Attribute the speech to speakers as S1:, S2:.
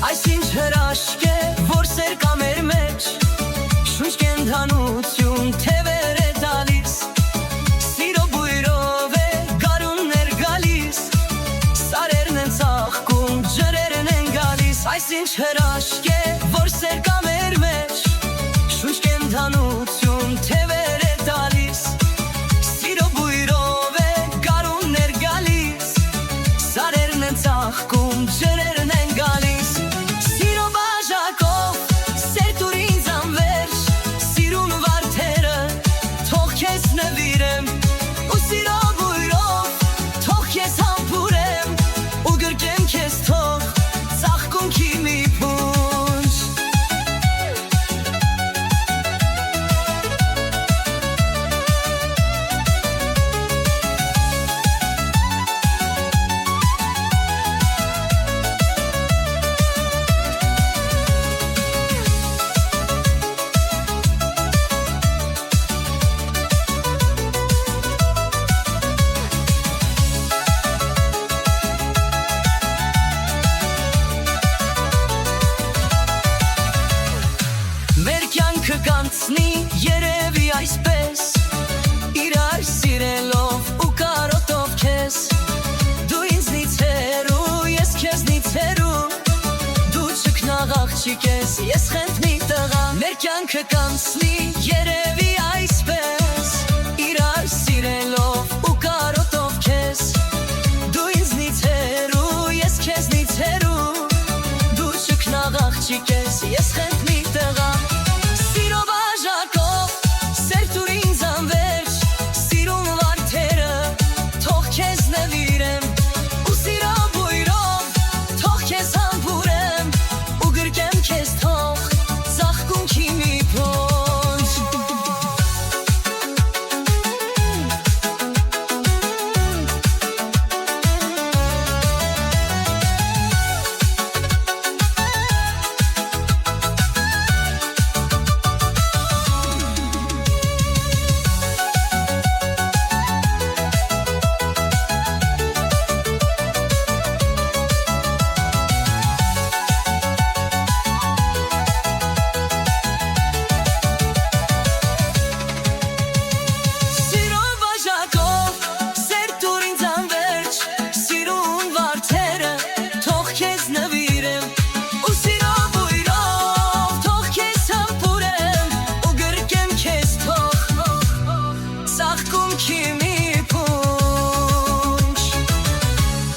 S1: Այս ինչ հրաշք է, որ սեր կա մեր մեջ, շունչ կենդանություն թևեր է տալիս, սիրո բույրով է գարուններ գալիս, սարերն են ծաղկում, ջրերն են գալիս։ Այս ինչ հրաշք է, որ սեր կա մեր մեջ, շունչ կենդանություն թևեր է տալիս, սիրո բույրով է գարուններ գալիս, սարերն են ծաղկում, ջրերն են գալիս։ Սիրո բաժակով սեր տուր ինձ անվերջ, սիրուն վարդերը թող քեզ նվիրեմ, ու սիրո բույրով թող քեզ համբուրեմ, ու գրկեմ քեզ թող ծաղկունքի մի փունջ։ Մեր կյանքը կանցնի երևի այսպես, իրար սիրելով ու կարոտով քեզ, դու ինձնից հեռու, ես քեզնից հեռու, դու ճգնաղ աղջիկ ես, ես խենթ մի տղա։ Մեր կյանքը կանցնի երևի